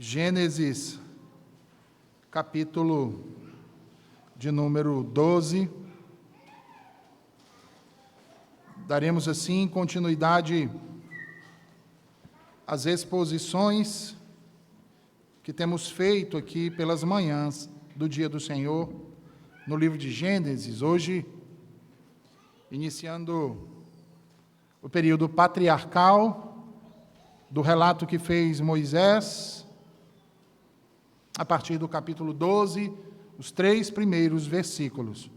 Gênesis, capítulo de número 12. Daremos assim continuidade às exposições que temos feito aqui pelas manhãs do Dia do Senhor, no livro de Gênesis, hoje iniciando o período patriarcal, do relato que fez Moisés, a partir do capítulo 12, os 3 primeiros versículos.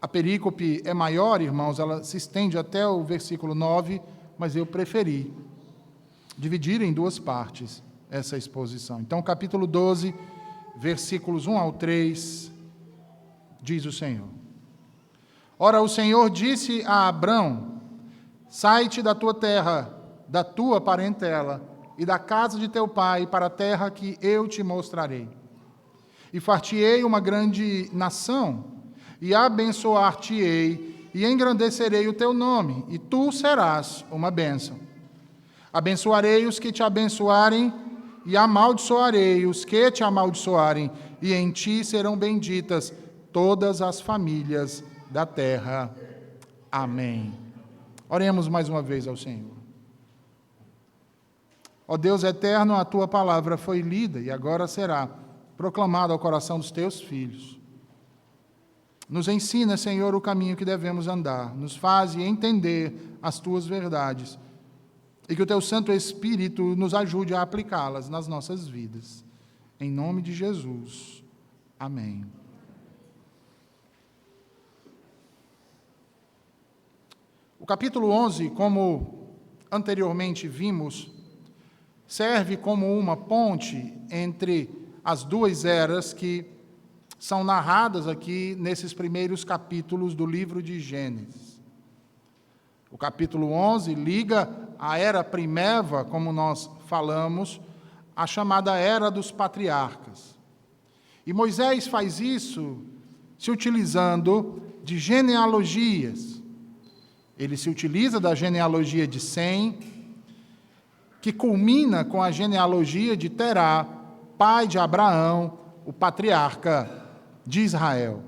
A perícope é maior, irmãos, ela se estende até o versículo 9, mas eu preferi dividir em 2 partes essa exposição. Então, capítulo 12, versículos 1 ao 3, diz o Senhor. Ora, o Senhor disse a Abrão: sai-te da tua terra, da tua parentela, e da casa de teu pai, para a terra que eu te mostrarei. E far-te-ei uma grande nação, e abençoar-te-ei, e engrandecerei o teu nome, e tu serás uma bênção. Abençoarei os que te abençoarem, e amaldiçoarei os que te amaldiçoarem, e em ti serão benditas todas as famílias da terra. Amém. Oremos mais uma vez ao Senhor. Ó Deus eterno, a tua palavra foi lida e agora será proclamada ao coração dos teus filhos. Nos ensina, Senhor, o caminho que devemos andar, nos faz entender as tuas verdades e que o teu Santo Espírito nos ajude a aplicá-las nas nossas vidas. Em nome de Jesus. Amém. O capítulo 11, como anteriormente vimos, serve como uma ponte entre as 2 eras que são narradas aqui nesses primeiros capítulos do livro de Gênesis. O capítulo 11 liga a era primeva, como nós falamos, à chamada era dos patriarcas. E Moisés faz isso se utilizando de genealogias. Ele se utiliza da genealogia de Sem, que culmina com a genealogia de Terá, pai de Abraão, o patriarca de Israel.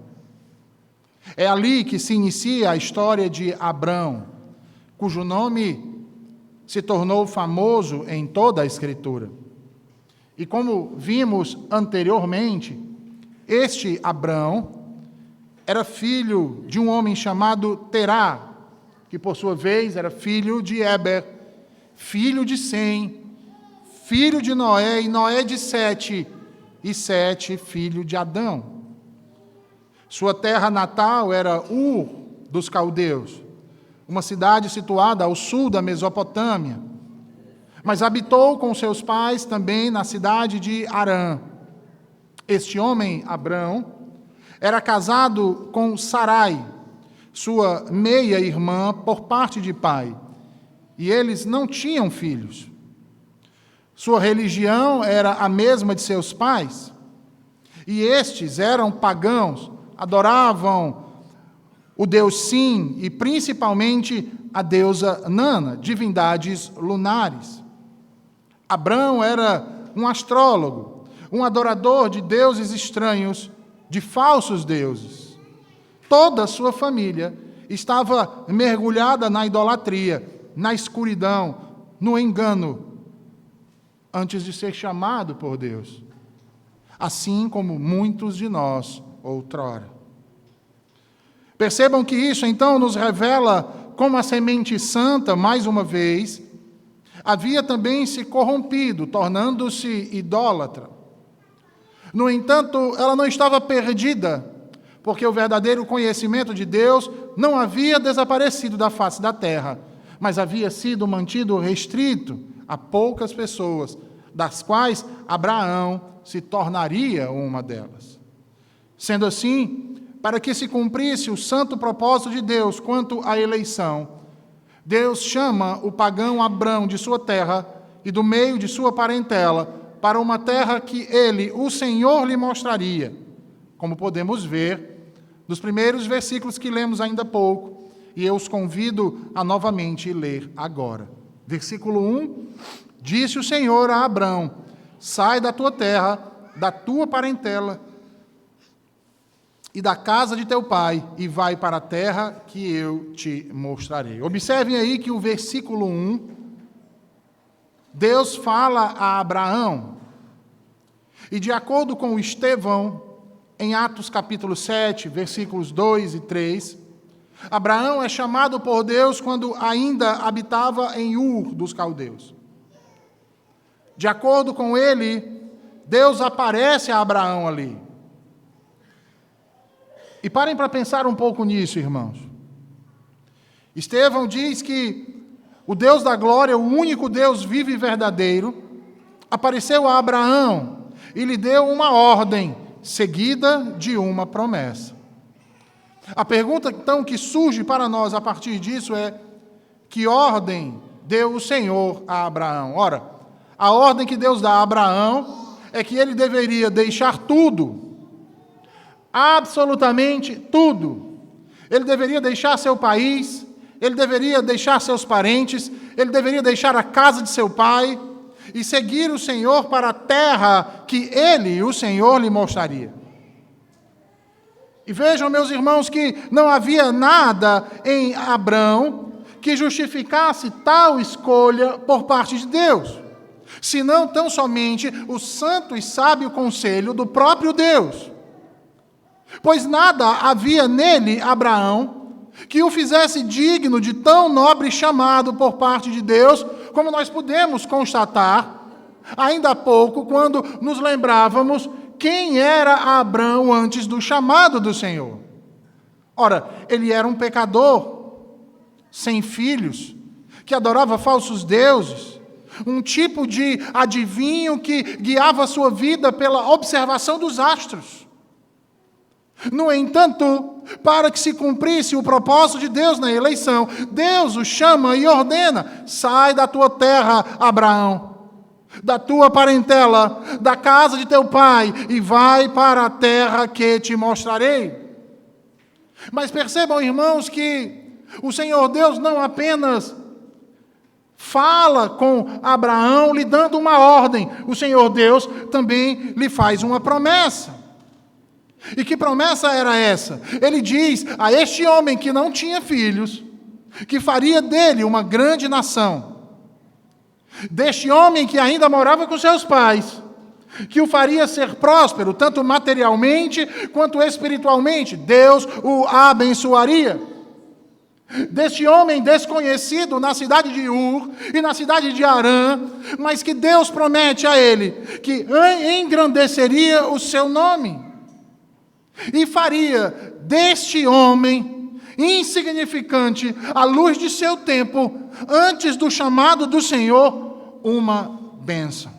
É ali que se inicia a história de Abrão, cujo nome se tornou famoso em toda a Escritura. E como vimos anteriormente, este Abrão era filho de um homem chamado Terá, que por sua vez era filho de Éber, filho de Sem, filho de Noé, e Noé de Sete, e Sete, filho de Adão. Sua terra natal era Ur dos Caldeus, uma cidade situada ao sul da Mesopotâmia, mas habitou com seus pais também na cidade de Harã. Este homem, Abrão, era casado com Sarai, sua meia-irmã por parte de pai, e eles não tinham filhos. Sua religião era a mesma de seus pais, e estes eram pagãos, adoravam o deus Sim e principalmente a deusa Nana, divindades lunares. Abrão era um astrólogo, um adorador de deuses estranhos, de falsos deuses. Toda a sua família estava mergulhada na idolatria, na escuridão, no engano, antes de ser chamado por Deus, assim como muitos de nós outrora. Percebam que isso, então, nos revela como a semente santa, mais uma vez, havia também se corrompido, tornando-se idólatra. No entanto, ela não estava perdida, porque o verdadeiro conhecimento de Deus não havia desaparecido da face da terra, mas havia sido mantido restrito a poucas pessoas, das quais Abraão se tornaria uma delas. Sendo assim, para que se cumprisse o santo propósito de Deus quanto à eleição, Deus chama o pagão Abrão de sua terra e do meio de sua parentela para uma terra que ele, o Senhor, lhe mostraria, como podemos ver nos primeiros versículos que lemos ainda há pouco, e eu os convido a novamente ler agora. Versículo 1 Disse o Senhor a Abrão: sai da tua terra, da tua parentela e da casa de teu pai, e vai para a terra que eu te mostrarei. Observem aí que o versículo 1, Deus fala a Abraão, e de acordo com Estevão, em Atos capítulo 7, versículos 2 e 3, Abraão é chamado por Deus quando ainda habitava em Ur dos caldeus. De acordo com ele, Deus aparece a Abraão ali. E parem para pensar um pouco nisso, irmãos. Estevão diz que o Deus da glória, o único Deus vivo e verdadeiro, apareceu a Abraão e lhe deu uma ordem, seguida de uma promessa. A pergunta, então, que surge para nós a partir disso é: que ordem deu o Senhor a Abraão? Ora, a ordem que Deus dá a Abraão é que ele deveria deixar tudo, absolutamente tudo. Ele deveria deixar seu país, ele deveria deixar seus parentes, ele deveria deixar a casa de seu pai e seguir o Senhor para a terra que ele, o Senhor, lhe mostraria. E vejam, meus irmãos, que não havia nada em Abrão que justificasse tal escolha por parte de Deus, senão tão somente o santo e sábio conselho do próprio Deus. Pois nada havia nele, Abraão, que o fizesse digno de tão nobre chamado por parte de Deus, como nós pudemos constatar ainda há pouco, quando nos lembrávamos quem era Abrão antes do chamado do Senhor. Ora, ele era um pecador, sem filhos, que adorava falsos deuses, um tipo de adivinho que guiava a sua vida pela observação dos astros. No entanto, para que se cumprisse o propósito de Deus na eleição, Deus o chama e ordena: sai da tua terra, Abraão, da tua parentela, da casa de teu pai, e vai para a terra que te mostrarei. Mas percebam, irmãos, que o Senhor Deus não apenas fala com Abraão lhe dando uma ordem, o Senhor Deus também lhe faz uma promessa. E que promessa era essa? Ele diz a este homem que não tinha filhos, que faria dele uma grande nação. Deste homem que ainda morava com seus pais, que o faria ser próspero, tanto materialmente quanto espiritualmente. Deus o abençoaria. Deste homem desconhecido na cidade de Ur e na cidade de Harã, mas que Deus promete a ele que engrandeceria o seu nome e faria deste homem insignificante, à luz de seu tempo, antes do chamado do Senhor, uma bênção.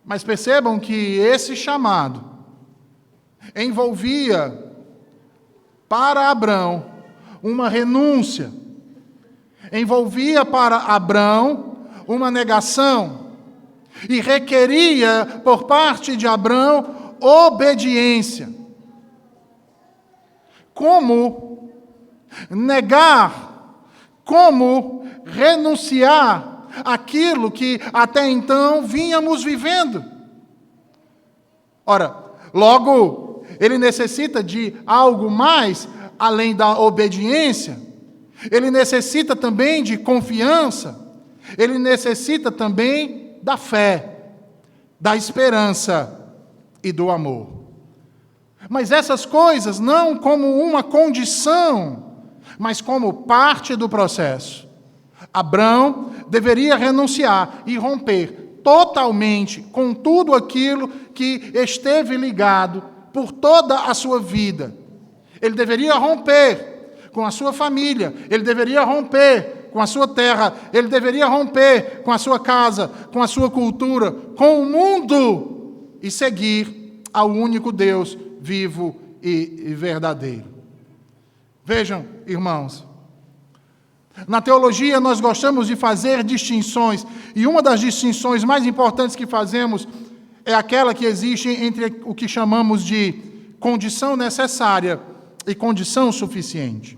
Mas percebam que esse chamado envolvia para Abrão uma renúncia, envolvia para Abrão uma negação e requeria por parte de Abrão obediência. Como negar, como renunciar àquilo que até então vínhamos vivendo? Ora, logo, ele necessita de algo mais além da obediência. Ele necessita também de confiança. Ele necessita também da fé, da esperança e do amor. Mas essas coisas não como uma condição, mas como parte do processo. Abrão deveria renunciar e romper totalmente com tudo aquilo que esteve ligado por toda a sua vida. Ele deveria romper com a sua família, ele deveria romper com a sua terra, ele deveria romper com a sua casa, com a sua cultura, com o mundo e seguir ao único Deus vivo e verdadeiro. Vejam, irmãos, na teologia nós gostamos de fazer distinções, e uma das distinções mais importantes que fazemos é aquela que existe entre o que chamamos de condição necessária e condição suficiente.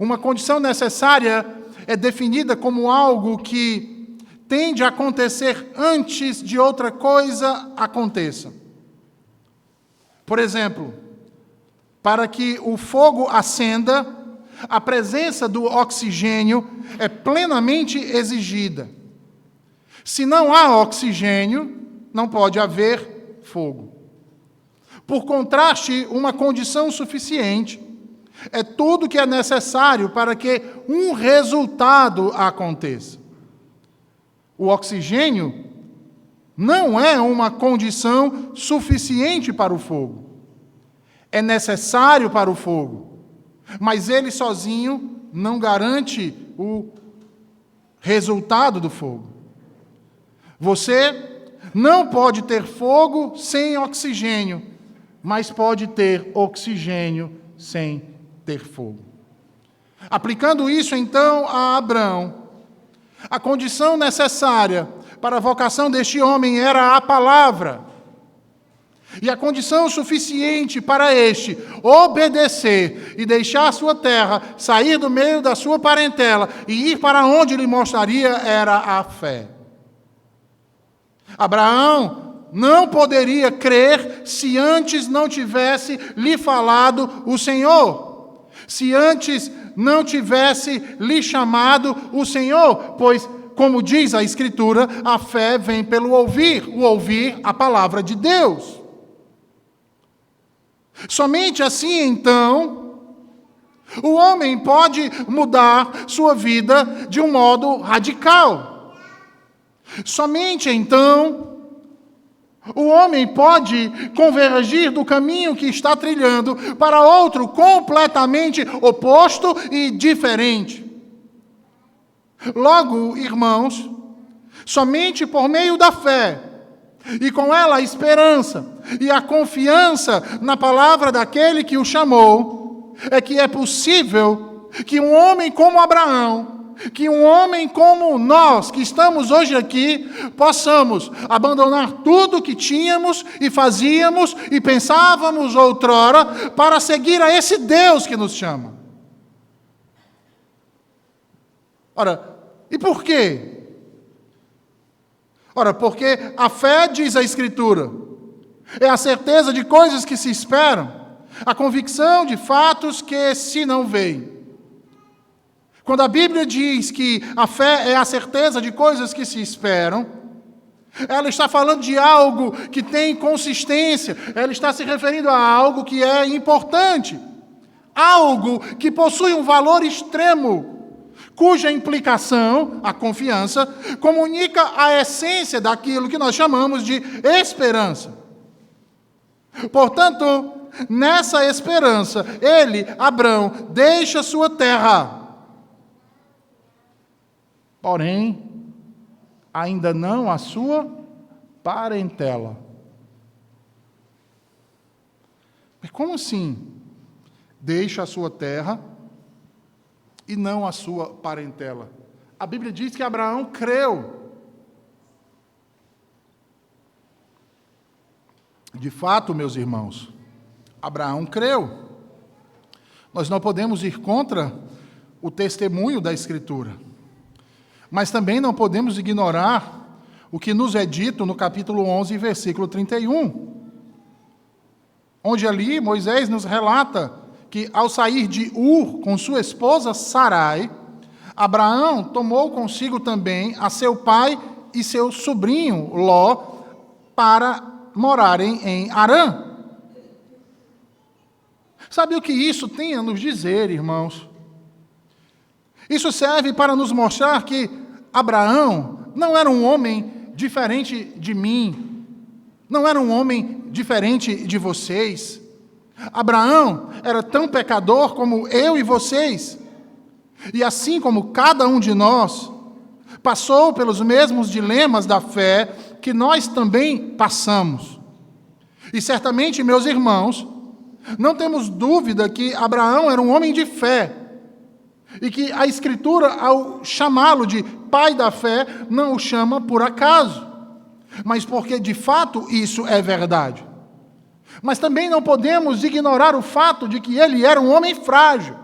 Uma condição necessária é definida como algo que tende a acontecer antes de outra coisa aconteça. Por exemplo, para que o fogo acenda, a presença do oxigênio é plenamente exigida. Se não há oxigênio, não pode haver fogo. Por contraste, uma condição suficiente é tudo que é necessário para que um resultado aconteça. O oxigênio não é uma condição suficiente para o fogo. É necessário para o fogo, mas ele sozinho não garante o resultado do fogo. Você não pode ter fogo sem oxigênio, mas pode ter oxigênio sem ter fogo. Aplicando isso, então, a Abraão, a condição necessária para a vocação deste homem era a palavra. E a condição suficiente para este obedecer e deixar a sua terra, sair do meio da sua parentela e ir para onde lhe mostraria era a fé. Abraão não poderia crer se antes não tivesse lhe falado o Senhor, se antes não tivesse lhe chamado o Senhor, pois, como diz a Escritura, a fé vem pelo ouvir, o ouvir a palavra de Deus. Somente assim, então, o homem pode mudar sua vida de um modo radical. Somente então, o homem pode convergir do caminho que está trilhando para outro completamente oposto e diferente. Logo, irmãos, somente por meio da fé, e com ela a esperança e a confiança na palavra daquele que o chamou, é que é possível que um homem como Abraão, que um homem como nós, que estamos hoje aqui, possamos abandonar tudo o que tínhamos e fazíamos e pensávamos outrora para seguir a esse Deus que nos chama. Ora, e por quê? Ora, porque a fé, diz a Escritura, é a certeza de coisas que se esperam, a convicção de fatos que se não veem. Quando a Bíblia diz que a fé é a certeza de coisas que se esperam, ela está falando de algo que tem consistência, ela está se referindo a algo que é importante, algo que possui um valor extremo, cuja implicação, a confiança, comunica a essência daquilo que nós chamamos de esperança. Portanto, nessa esperança, ele, Abraão, deixa sua terra. Porém, ainda não a sua parentela. Mas como assim? Deixa a sua terra e não a sua parentela. A Bíblia diz que Abraão creu. De fato, meus irmãos, Abraão creu. Nós não podemos ir contra o testemunho da Escritura. Mas também não podemos ignorar o que nos é dito no capítulo 11, versículo 31. Onde ali Moisés nos relata que ao sair de Ur com sua esposa Sarai, Abraão tomou consigo também a seu pai e seu sobrinho Ló para morarem em Harã. Sabe o que isso tem a nos dizer, irmãos? Isso serve para nos mostrar que Abraão não era um homem diferente de mim, não era um homem diferente de vocês. Abraão era tão pecador como eu e vocês. E assim como cada um de nós passou pelos mesmos dilemas da fé que nós também passamos. E certamente, meus irmãos, não temos dúvida que Abraão era um homem de fé. E que a Escritura, ao chamá-lo de pai da fé, não o chama por acaso, mas porque de fato isso é verdade. Mas também não podemos ignorar o fato de que ele era um homem frágil.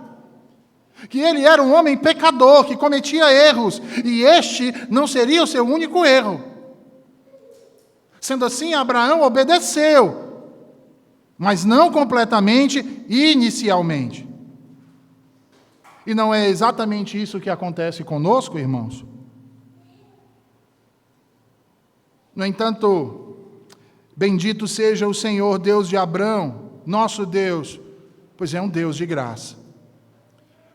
que ele era um homem pecador, que cometia erros, e este não seria o seu único erro. Sendo assim, Abraão obedeceu, mas não completamente, inicialmente. E não é exatamente isso que acontece conosco, irmãos? No entanto, bendito seja o Senhor, Deus de Abraão, nosso Deus, pois é um Deus de graça.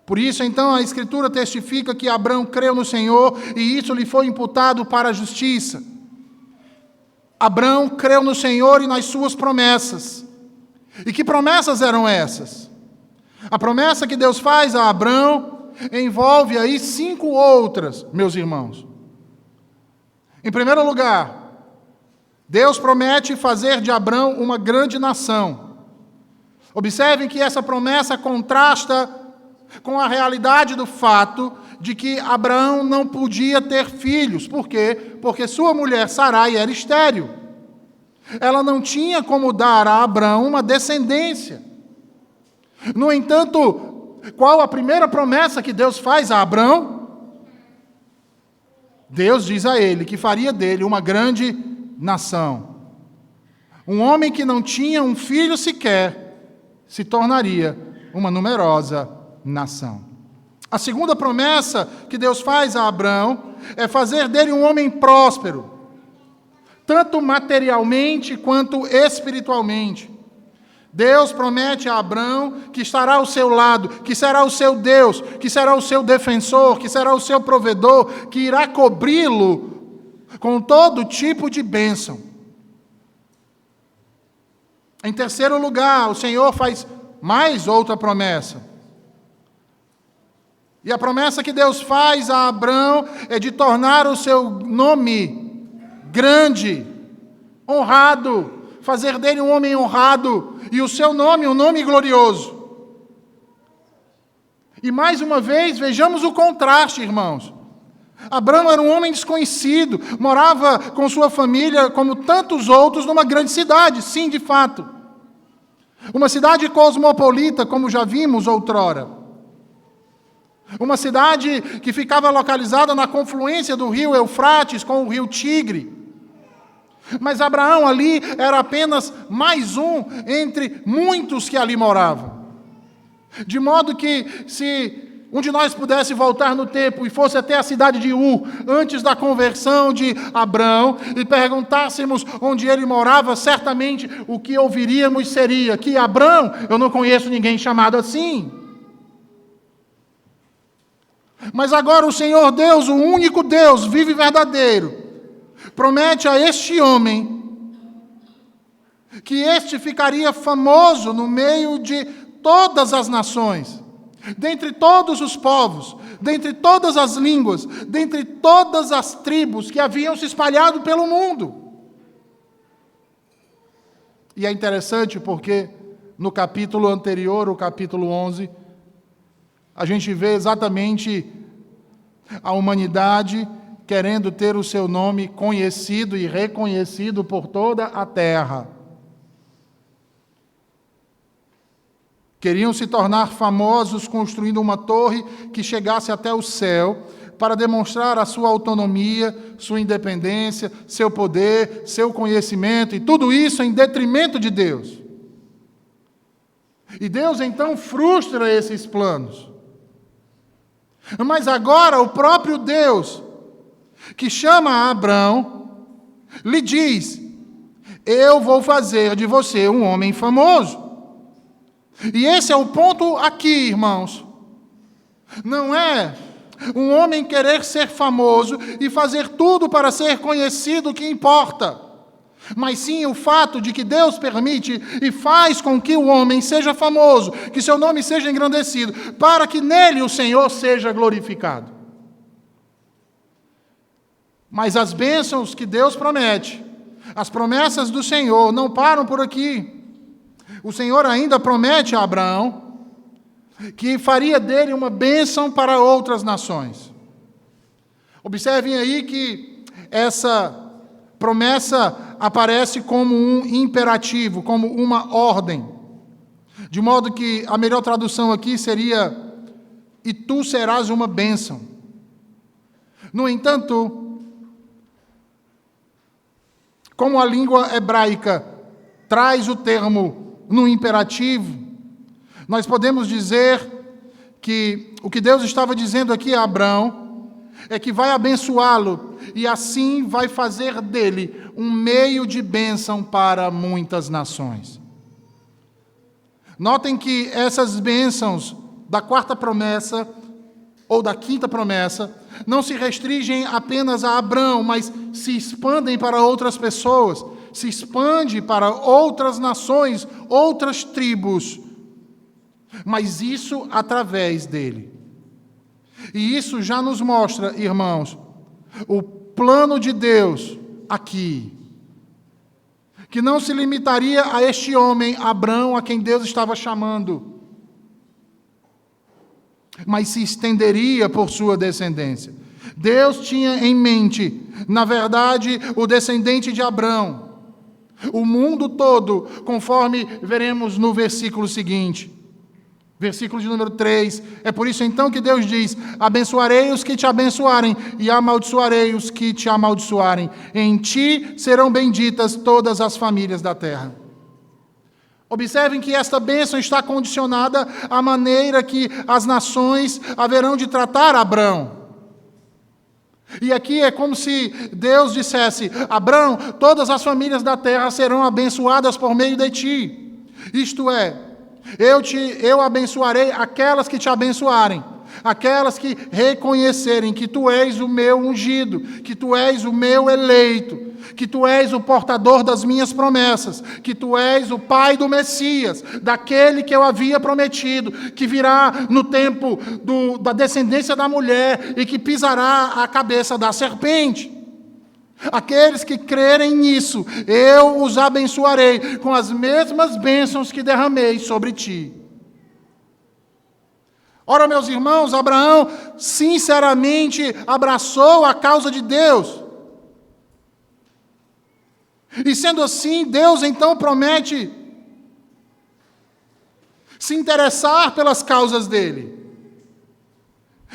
Por isso, então, a Escritura testifica que Abraão creu no Senhor e isso lhe foi imputado para a justiça. Abraão creu no Senhor e nas suas promessas. E que promessas eram essas? A promessa que Deus faz a Abraão envolve aí 5 outras, meus irmãos. Em primeiro lugar, Deus promete fazer de Abraão uma grande nação. Observem que essa promessa contrasta com a realidade do fato de que Abraão não podia ter filhos. Por quê? Porque sua mulher Sarai era estéril. Ela não tinha como dar a Abraão uma descendência. No entanto, qual a primeira promessa que Deus faz a Abraão? Deus diz a ele que faria dele uma grande nação. Um homem que não tinha um filho sequer se tornaria uma numerosa nação. A segunda promessa que Deus faz a Abraão é fazer dele um homem próspero, tanto materialmente quanto espiritualmente. Deus promete a Abraão que estará ao seu lado, que será o seu Deus, que será o seu defensor, que será o seu provedor, que irá cobri-lo com todo tipo de bênção. Em terceiro lugar, o Senhor faz mais outra promessa. E a promessa que Deus faz a Abraão é de tornar o seu nome grande, honrado, fazer dele um homem honrado, e o seu nome um nome glorioso. E mais uma vez, vejamos o contraste, irmãos. Abraão era um homem desconhecido, morava com sua família, como tantos outros, numa grande cidade, sim, de fato. Uma cidade cosmopolita, como já vimos outrora. Uma cidade que ficava localizada na confluência do rio Eufrates com o rio Tigre. Mas Abraão ali era apenas mais um entre muitos que ali moravam. De modo que, se um de nós pudesse voltar no tempo e fosse até a cidade de Ur, antes da conversão de Abraão, e perguntássemos onde ele morava, certamente o que ouviríamos seria que Abraão, eu não conheço ninguém chamado assim. Mas agora o Senhor Deus, o único Deus, vivo e verdadeiro, promete a este homem que este ficaria famoso no meio de todas as nações, dentre todos os povos, dentre todas as línguas, dentre todas as tribos que haviam se espalhado pelo mundo. E é interessante porque no capítulo anterior, o capítulo 11, a gente vê exatamente a humanidade querendo ter o seu nome conhecido e reconhecido por toda a terra. Queriam se tornar famosos construindo uma torre que chegasse até o céu para demonstrar a sua autonomia, sua independência, seu poder, seu conhecimento, e tudo isso em detrimento de Deus. E Deus então frustra esses planos. Mas agora o próprio Deus, que chama Abraão, lhe diz: eu vou fazer de você um homem famoso. E esse é o ponto aqui, irmãos. Não é um homem querer ser famoso e fazer tudo para ser conhecido que importa, mas sim o fato de que Deus permite e faz com que o homem seja famoso, que seu nome seja engrandecido, para que nele o Senhor seja glorificado. Mas as bênçãos que Deus promete, as promessas do Senhor não param por aqui. O Senhor ainda promete a Abraão que faria dele uma bênção para outras nações. Observem aí que essa promessa aparece como um imperativo, como uma ordem. De modo que a melhor tradução aqui seria: e tu serás uma bênção. No entanto, como a língua hebraica traz o termo no imperativo, nós podemos dizer que o que Deus estava dizendo aqui a Abraão é que vai abençoá-lo e assim vai fazer dele um meio de bênção para muitas nações. Notem que essas bênçãos da quarta promessa ou da quinta promessa não se restringem apenas a Abraão, mas se expandem para outras pessoas, se expande para outras nações, outras tribos, mas isso através dele. E isso já nos mostra, irmãos, o plano de Deus aqui, que não se limitaria a este homem, Abraão, a quem Deus estava chamando, mas se estenderia por sua descendência. Deus tinha em mente, na verdade, o descendente de Abraão, o mundo todo, conforme veremos no versículo seguinte. Versículo de número 3, é por isso então que Deus diz: abençoarei os que te abençoarem e amaldiçoarei os que te amaldiçoarem. Em ti serão benditas todas as famílias da terra. Observem que esta bênção está condicionada à maneira que as nações haverão de tratar Abraão. E aqui é como se Deus dissesse: Abraão, todas as famílias da terra serão abençoadas por meio de ti. Isto é, eu abençoarei aquelas que te abençoarem, aquelas que reconhecerem que tu és o meu ungido, que tu és o meu eleito, que tu és o portador das minhas promessas, que tu és o pai do Messias, daquele que eu havia prometido, que virá no tempo da descendência da mulher e que pisará a cabeça da serpente. Aqueles que crerem nisso, eu os abençoarei com as mesmas bênçãos que derramei sobre ti. Ora, meus irmãos, Abraão sinceramente abraçou a causa de Deus. E sendo assim, Deus então promete se interessar pelas causas dele.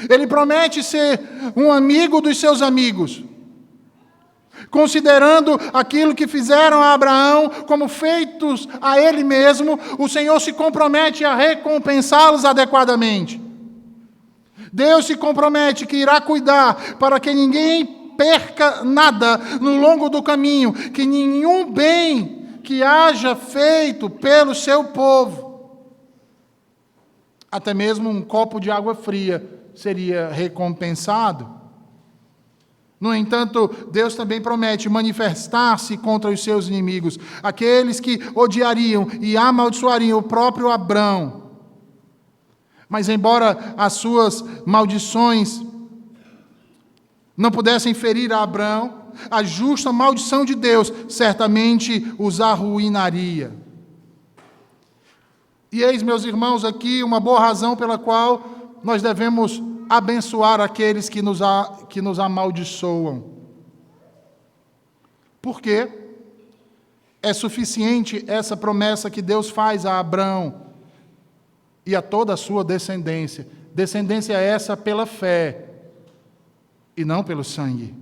Ele promete ser um amigo dos seus amigos. Considerando aquilo que fizeram a Abraão como feitos a ele mesmo, o Senhor se compromete a recompensá-los adequadamente. Deus se compromete que irá cuidar para que ninguém perca nada no longo do caminho, que nenhum bem que haja feito pelo seu povo, até mesmo um copo de água fria, seria recompensado. No entanto, Deus também promete manifestar-se contra os seus inimigos, aqueles que odiariam e amaldiçoariam o próprio Abraão. Mas embora as suas maldições não pudessem ferir a Abraão, a justa maldição de Deus certamente os arruinaria. E eis, meus irmãos, aqui uma boa razão pela qual nós devemos abençoar aqueles que nos amaldiçoam. Por quê? É suficiente essa promessa que Deus faz a Abraão e a toda a sua descendência. Descendência essa pela fé e não pelo sangue.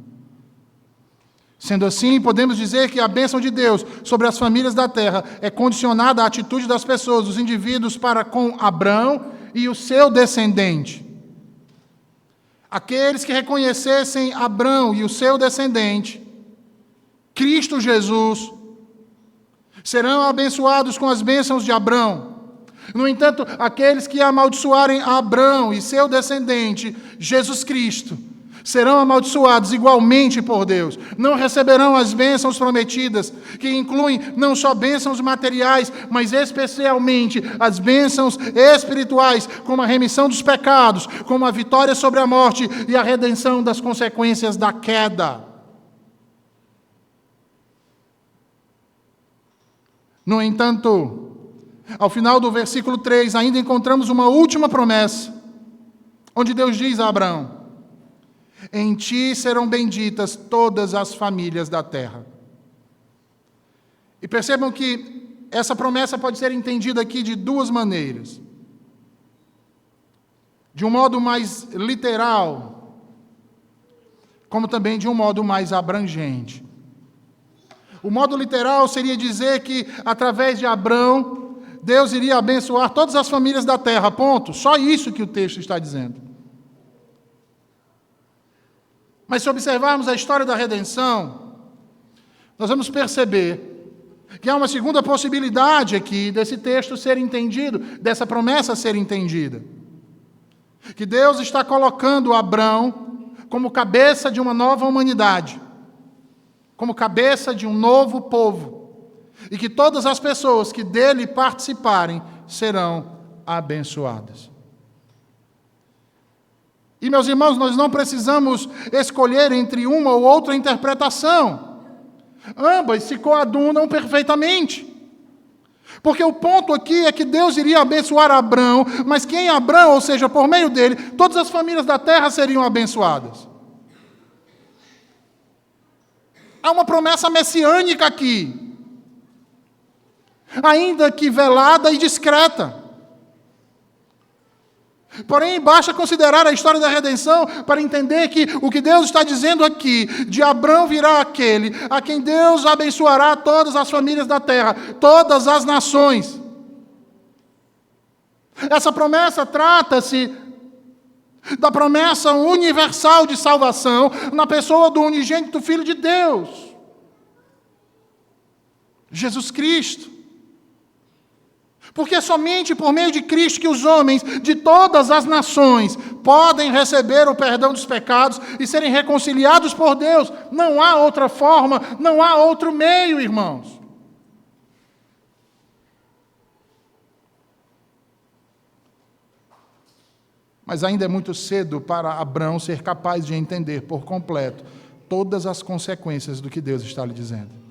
Sendo assim, podemos dizer que a bênção de Deus sobre as famílias da terra é condicionada à atitude das pessoas, dos indivíduos para com Abraão e o seu descendente. Aqueles que reconhecessem Abraão e o seu descendente, Cristo Jesus, serão abençoados com as bênçãos de Abraão. No entanto, aqueles que amaldiçoarem Abraão e seu descendente, Jesus Cristo, serão amaldiçoados igualmente por Deus. Não receberão as bênçãos prometidas, que incluem não só bênçãos materiais, mas especialmente as bênçãos espirituais, como a remissão dos pecados, como a vitória sobre a morte e a redenção das consequências da queda. No entanto, ao final do versículo 3, ainda encontramos uma última promessa, onde Deus diz a Abraão: em ti serão benditas todas as famílias da terra. E percebam que essa promessa pode ser entendida aqui de duas maneiras. de um modo mais literal, como também de um modo mais abrangente. O modo literal seria dizer que, através de Abrão, Deus iria abençoar todas as famílias da terra, ponto. Só isso que o texto está dizendo. Mas se observarmos a história da redenção, nós vamos perceber que há uma segunda possibilidade aqui desse texto ser entendido, dessa promessa ser entendida. Que Deus está colocando Abrão como cabeça de uma nova humanidade, como cabeça de um novo povo, e que todas as pessoas que dele participarem serão abençoadas. E, meus irmãos, nós não precisamos escolher entre uma ou outra interpretação. Ambas se coadunam perfeitamente. Porque o ponto aqui é que Deus iria abençoar Abrão, mas que em Abrão, ou seja, por meio dele, todas as famílias da terra seriam abençoadas. Há uma promessa messiânica aqui, ainda que velada e discreta. Porém, basta considerar a história da redenção para entender que o que Deus está dizendo aqui, de Abrão virá aquele a quem Deus abençoará todas as famílias da terra, todas as nações. Essa promessa trata-se da promessa universal de salvação na pessoa do unigênito Filho de Deus, Jesus Cristo. Porque é somente por meio de Cristo que os homens de todas as nações podem receber o perdão dos pecados e serem reconciliados por Deus. Não há outra forma, não há outro meio, irmãos. Mas ainda é muito cedo para Abrão ser capaz de entender por completo todas as consequências do que Deus está lhe dizendo.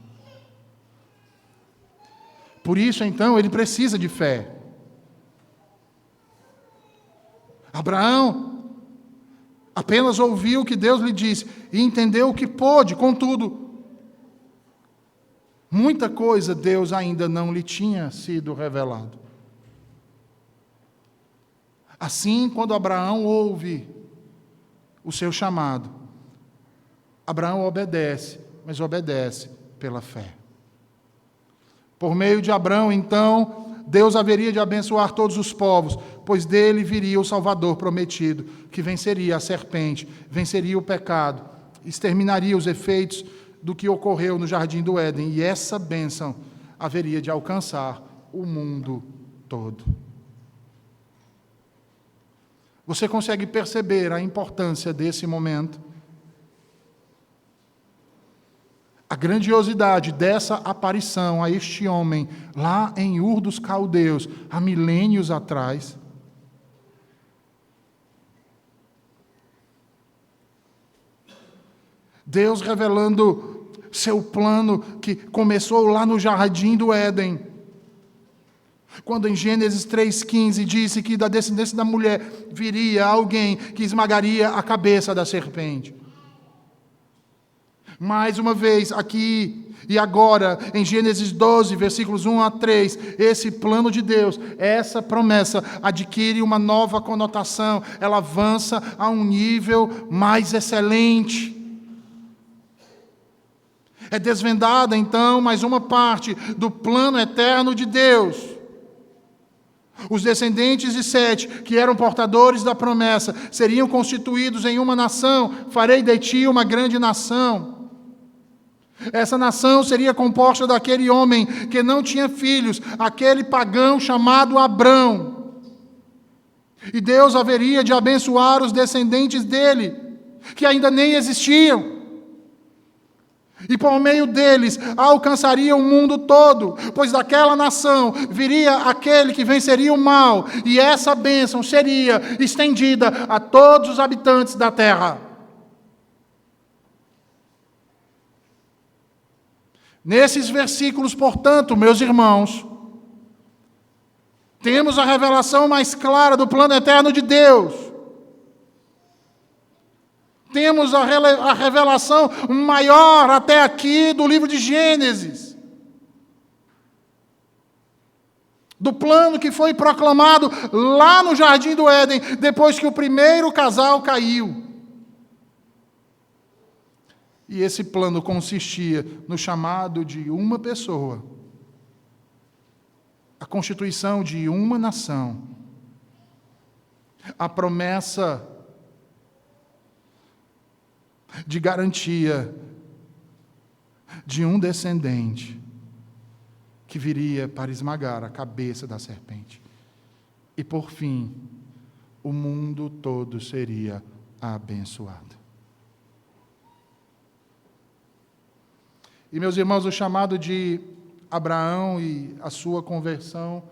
Por isso, então, ele precisa de fé. Abraão apenas ouviu o que Deus lhe disse e entendeu o que pôde, contudo, muita coisa Deus ainda não lhe tinha sido revelado. Assim, quando Abraão ouve o seu chamado, Abraão obedece, mas obedece pela fé. Por meio de Abrão, então, Deus haveria de abençoar todos os povos, pois dele viria o Salvador prometido, que venceria a serpente, venceria o pecado, exterminaria os efeitos do que ocorreu no Jardim do Éden, e essa bênção haveria de alcançar o mundo todo. Você consegue perceber a importância desse momento? A grandiosidade dessa aparição a este homem, lá em Ur dos Caldeus, há milênios atrás. Deus revelando seu plano que começou lá no Jardim do Éden. Quando em Gênesis 3,15 disse que da descendência da mulher viria alguém que esmagaria a cabeça da serpente. Mais uma vez, aqui e agora, em Gênesis 12, versículos 1 a 3, esse plano de Deus, essa promessa adquire uma nova conotação, ela avança a um nível mais excelente. É desvendada, então, mais uma parte do plano eterno de Deus. Os descendentes de Sete, que eram portadores da promessa, seriam constituídos em uma nação, farei de ti uma grande nação. Essa nação seria composta daquele homem que não tinha filhos, aquele pagão chamado Abrão. E Deus haveria de abençoar os descendentes dele, que ainda nem existiam. E por meio deles alcançaria o mundo todo, pois daquela nação viria aquele que venceria o mal, e essa bênção seria estendida a todos os habitantes da terra. Nesses versículos, portanto, meus irmãos, temos a revelação mais clara do plano eterno de Deus. Temos a revelação maior até aqui do livro de Gênesis. do plano que foi proclamado lá no Jardim do Éden, depois que o primeiro casal caiu. E esse plano consistia no chamado de uma pessoa, a constituição de uma nação, a promessa de garantia de um descendente que viria para esmagar a cabeça da serpente. E, por fim, o mundo todo seria abençoado. E, meus irmãos, o chamado de Abraão e a sua conversão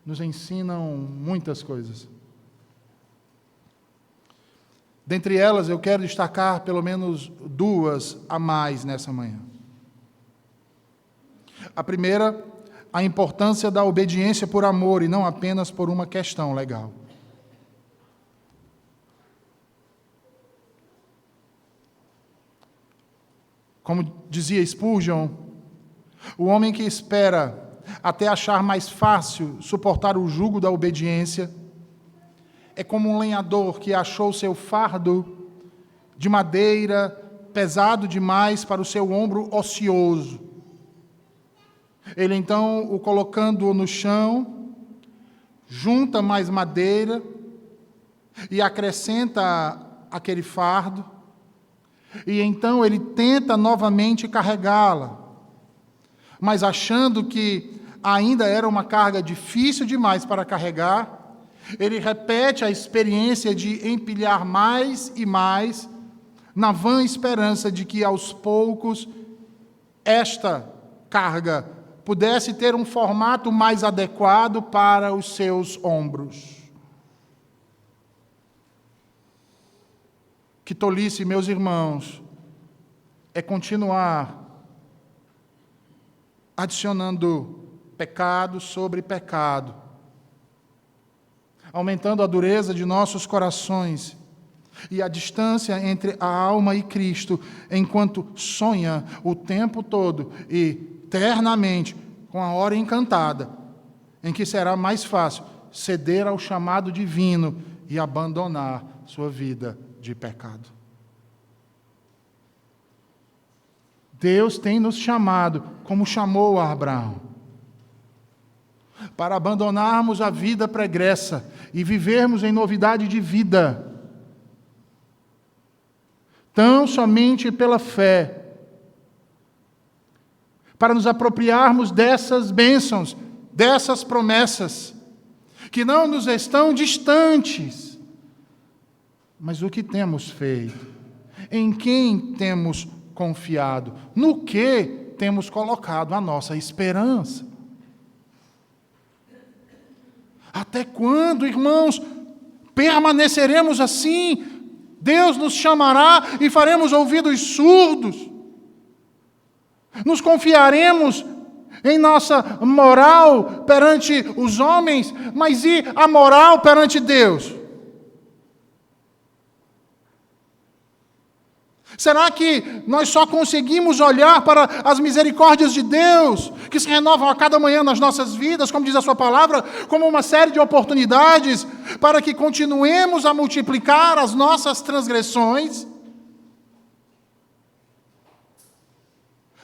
nos ensinam muitas coisas. Dentre elas, eu quero destacar pelo menos duas a mais nessa manhã. A primeira, a importância da obediência por amor e não apenas por uma questão legal. Como dizia Spurgeon, o homem que espera até achar mais fácil suportar o jugo da obediência é como um lenhador que achou seu fardo de madeira pesado demais para o seu ombro ocioso. Ele então, o colocando no chão, junta mais madeira e acrescenta aquele fardo, e então ele tenta novamente carregá-la, mas achando que ainda era uma carga difícil demais para carregar, ele repete a experiência de empilhar mais e mais, na vã esperança de que aos poucos esta carga pudesse ter um formato mais adequado para os seus ombros. Que tolice, meus irmãos, é continuar adicionando pecado sobre pecado, aumentando a dureza de nossos corações e a distância entre a alma e Cristo, enquanto sonha o tempo todo e eternamente com a hora encantada, em que será mais fácil ceder ao chamado divino e abandonar sua vida de pecado. Deus tem nos chamado, como chamou a Abraão, para abandonarmos a vida pregressa e vivermos em novidade de vida, tão somente pela fé, para nos apropriarmos dessas bênçãos, dessas promessas, que não nos estão distantes. Mas o que temos feito? Em quem temos confiado? No que temos colocado a nossa esperança? Até quando, irmãos, permaneceremos assim? Deus nos chamará e faremos ouvidos surdos? Nos confiaremos em nossa moral perante os homens, mas e a moral perante Deus? Será que nós só conseguimos olhar para as misericórdias de Deus, que se renovam a cada manhã nas nossas vidas, como diz a sua palavra, como uma série de oportunidades para que continuemos a multiplicar as nossas transgressões?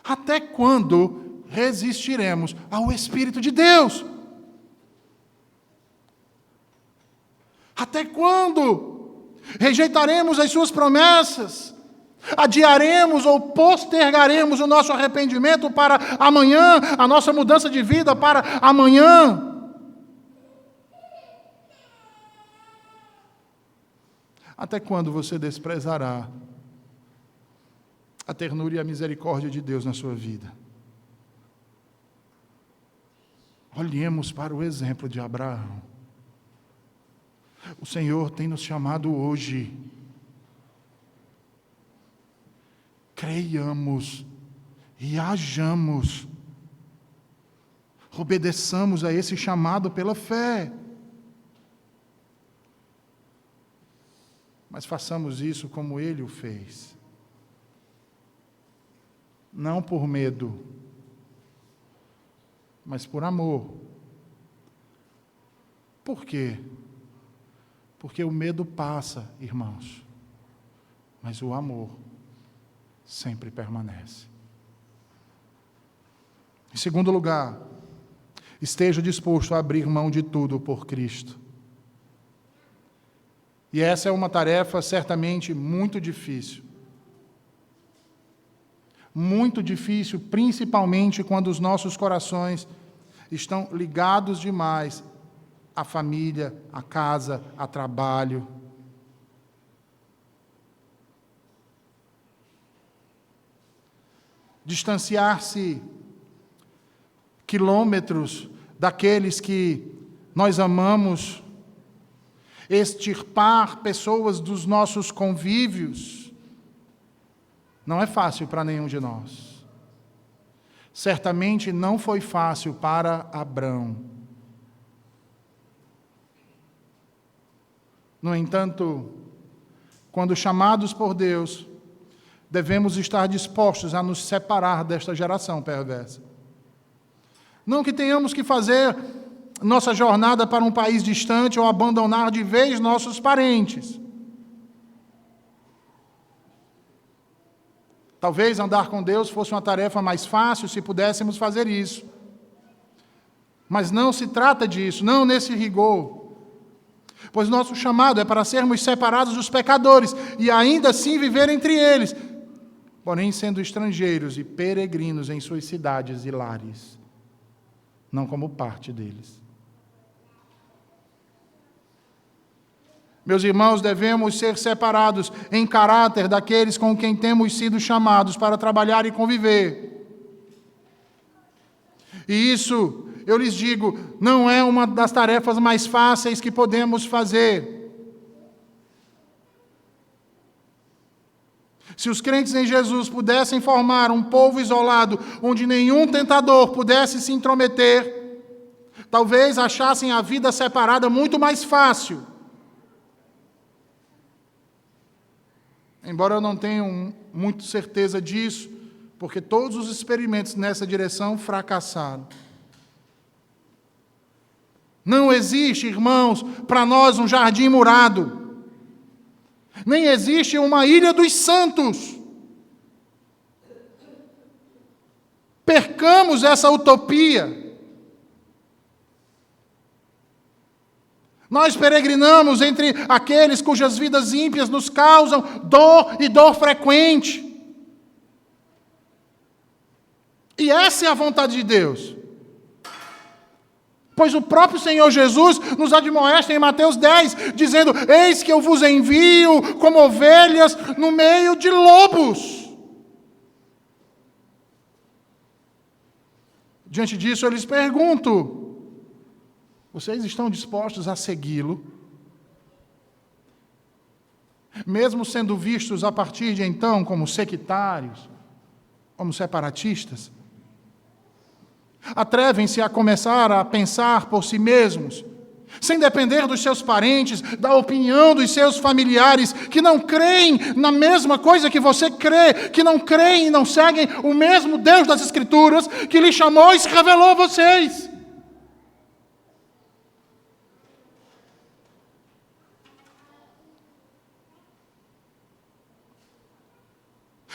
Até quando resistiremos ao Espírito de Deus? Até quando rejeitaremos as suas promessas? Adiaremos ou postergaremos o nosso arrependimento para amanhã, a nossa mudança de vida para amanhã? Até quando você desprezará a ternura e a misericórdia de Deus na sua vida? Olhemos para o exemplo de Abraão. O Senhor tem nos chamado hoje. Creiamos e hajamos. Obedeçamos a esse chamado pela fé. Mas façamos isso como Ele o fez. Não por medo, mas por amor, Por quê? Porque o medo passa, irmãos, mas o amor sempre permanece. Em segundo lugar, esteja disposto a abrir mão de tudo por Cristo. E essa é uma tarefa certamente muito difícil. Muito difícil, principalmente quando os nossos corações estão ligados demais à família, à casa, a trabalho. Distanciar-se quilômetros daqueles que nós amamos, extirpar pessoas dos nossos convívios, não é fácil para nenhum de nós. Certamente não foi fácil para Abrão. No entanto, quando chamados por Deus, devemos estar dispostos a nos separar desta geração perversa. Não que tenhamos que fazer nossa jornada para um país distante ou abandonar de vez nossos parentes. Talvez andar com Deus fosse uma tarefa mais fácil se pudéssemos fazer isso. Mas não se trata disso, não nesse rigor. Pois nosso chamado é para sermos separados dos pecadores e ainda assim viver entre eles, porém sendo estrangeiros e peregrinos em suas cidades e lares, não como parte deles. Meus irmãos, devemos ser separados em caráter daqueles com quem temos sido chamados para trabalhar e conviver. E isso, eu lhes digo, não é uma das tarefas mais fáceis que podemos fazer. Se os crentes em Jesus pudessem formar um povo isolado, onde nenhum tentador pudesse se intrometer, talvez achassem a vida separada muito mais fácil. Embora eu não tenha muito certeza disso, porque todos os experimentos nessa direção fracassaram. Não existe, irmãos, para nós um jardim murado. Nem existe uma ilha dos santos. Percamos essa utopia. Nós peregrinamos entre aqueles cujas vidas ímpias nos causam dor e dor frequente. E essa é a vontade de Deus. Pois o próprio Senhor Jesus nos admoesta em Mateus 10, dizendo: eis que eu vos envio como ovelhas no meio de lobos. Diante disso, eu lhes pergunto: vocês estão dispostos a segui-lo? Mesmo sendo vistos a partir de então como sectários, como separatistas? Atrevem-se a começar a pensar por si mesmos, sem depender dos seus parentes, da opinião dos seus familiares, que não creem na mesma coisa que você crê, que não creem e não seguem o mesmo Deus das Escrituras, que lhe chamou e se revelou a vocês.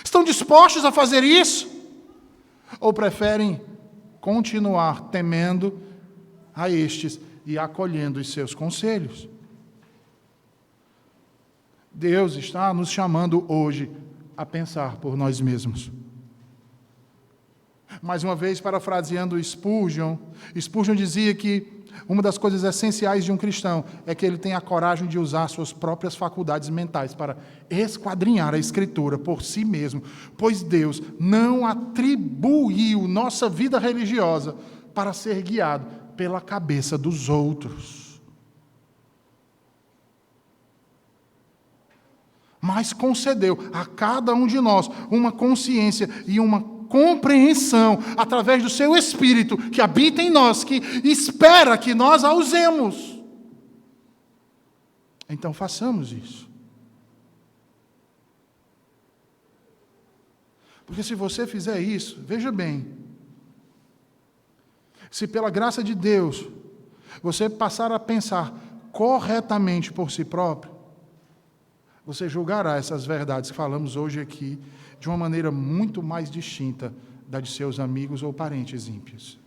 Estão dispostos a fazer isso? Ou preferem continuar temendo a estes e acolhendo os seus conselhos? Deus está nos chamando hoje a pensar por nós mesmos. Mais uma vez, parafraseando Spurgeon dizia que uma das coisas essenciais de um cristão é que ele tenha a coragem de usar suas próprias faculdades mentais para esquadrinhar a Escritura por si mesmo, pois Deus não atribuiu nossa vida religiosa para ser guiado pela cabeça dos outros, mas concedeu a cada um de nós uma consciência e uma compreensão através do seu Espírito que habita em nós, que espera que nós a usemos. Então façamos isso. Porque se você fizer isso, veja bem, se pela graça de Deus você passar a pensar corretamente por si próprio, você julgará essas verdades que falamos hoje aqui de uma maneira muito mais distinta da de seus amigos ou parentes ímpios.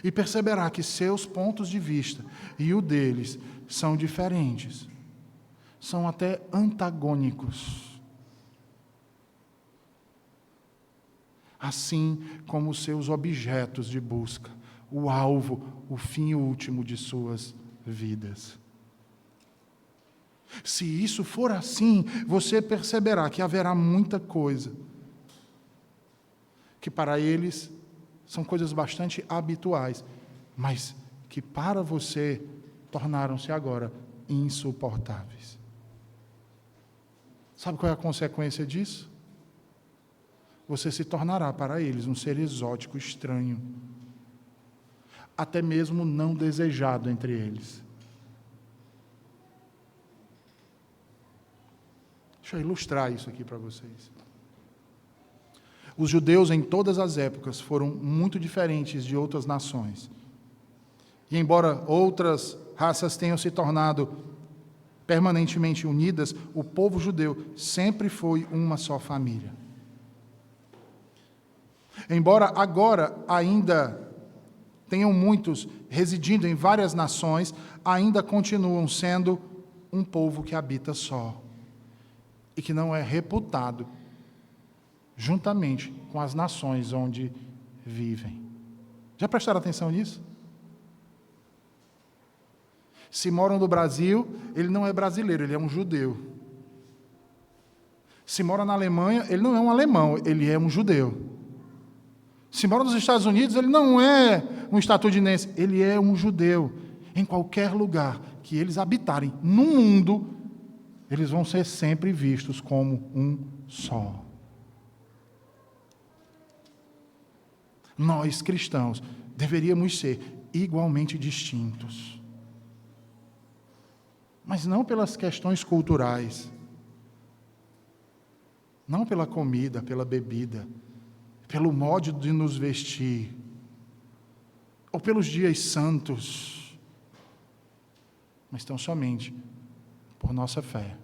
E perceberá que seus pontos de vista e o deles são diferentes, são até antagônicos. Assim como os seus objetos de busca, o alvo, o fim último de suas vidas. Se isso for assim, você perceberá que haverá muita coisa que para eles são coisas bastante habituais, mas que para você tornaram-se agora insuportáveis. Sabe qual é a consequência disso? Você se tornará para eles um ser exótico, estranho, até mesmo não desejado entre eles. Deixa eu ilustrar isso aqui para vocês. Os judeus em todas as épocas foram muito diferentes de outras nações. E embora outras raças tenham se tornado permanentemente unidas, o povo judeu sempre foi uma só família. Embora agora ainda tenham muitos residindo em várias nações, ainda continuam sendo um povo que habita só e que não é reputado juntamente com as nações onde vivem. Já prestaram atenção nisso? Se moram no Brasil, ele não é brasileiro, ele é um judeu. Se mora na Alemanha, ele não é um alemão, ele é um judeu. Se mora nos Estados Unidos, ele não é um estadunidense, ele é um judeu. Em qualquer lugar que eles habitarem no mundo, eles vão ser sempre vistos como um só. Nós, cristãos, deveríamos ser igualmente distintos. Mas não pelas questões culturais, não pela comida, pela bebida, pelo modo de nos vestir, ou pelos dias santos, mas tão somente por nossa fé,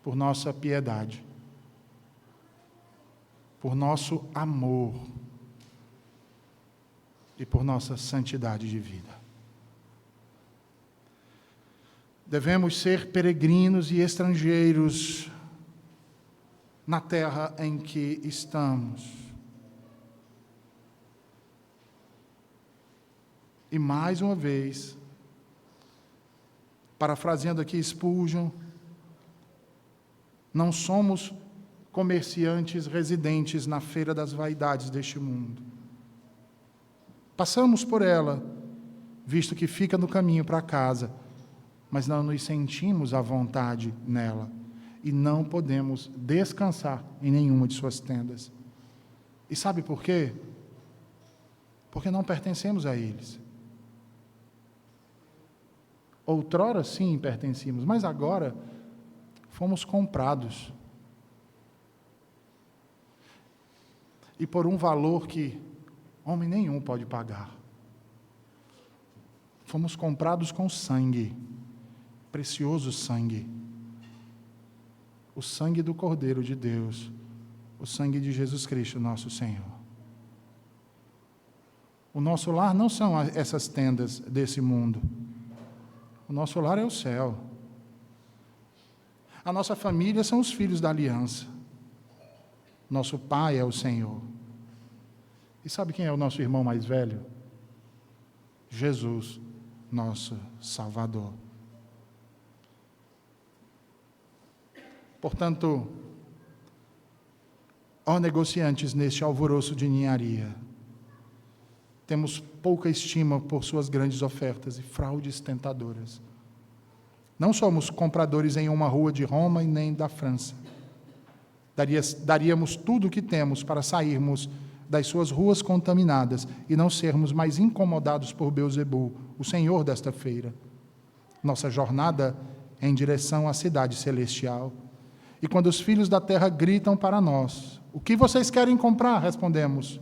por nossa piedade, por nosso amor e por nossa santidade de vida. Devemos ser peregrinos e estrangeiros na terra em que estamos. E mais uma vez, parafraseando aqui Spurgeon, não somos comerciantes residentes na feira das vaidades deste mundo. Passamos por ela, visto que fica no caminho para casa, mas não nos sentimos à vontade nela e não podemos descansar em nenhuma de suas tendas. E sabe por quê? Porque não pertencemos a eles. Outrora, sim, pertencíamos, mas agora fomos comprados. E por um valor que homem nenhum pode pagar. Fomos comprados com sangue, precioso sangue. O sangue do Cordeiro de Deus, o sangue de Jesus Cristo, nosso Senhor. O nosso lar não são essas tendas desse mundo. O nosso lar é o céu. A nossa família são os filhos da aliança. Nosso pai é o Senhor. E sabe quem é o nosso irmão mais velho? Jesus, nosso Salvador. Portanto, ó negociantes neste alvoroço de ninharia, temos pouca estima por suas grandes ofertas e fraudes tentadoras. Não somos compradores em uma rua de Roma e nem da França. Daríamos tudo o que temos para sairmos das suas ruas contaminadas e não sermos mais incomodados por Beelzebul, o senhor desta feira. Nossa jornada é em direção à cidade celestial. E quando os filhos da terra gritam para nós, o que vocês querem comprar? Respondemos,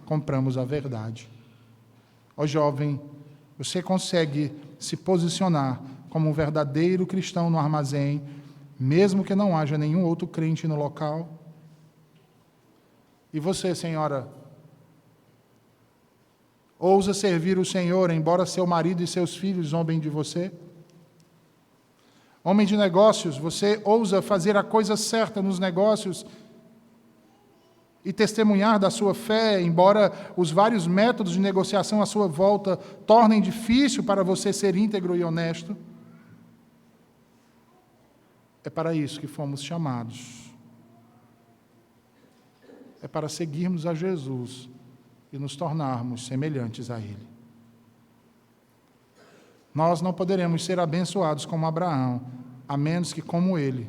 compramos a verdade. Ó jovem, você consegue se posicionar como um verdadeiro cristão no armazém, mesmo que não haja nenhum outro crente no local? E você, senhora, ousa servir o Senhor, embora seu marido e seus filhos zombem de você? Homem de negócios, você ousa fazer a coisa certa nos negócios e testemunhar da sua fé, embora os vários métodos de negociação à sua volta tornem difícil para você ser íntegro e honesto? É para isso que fomos chamados. É para seguirmos a Jesus e nos tornarmos semelhantes a Ele. Nós não poderemos ser abençoados como Abraão, a menos que, como ele,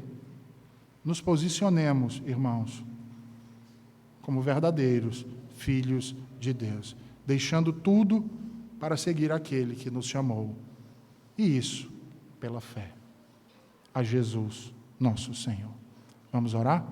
nos posicionemos, irmãos, como verdadeiros filhos de Deus, deixando tudo para seguir aquele que nos chamou. E isso pela fé a Jesus, nosso Senhor. Vamos orar?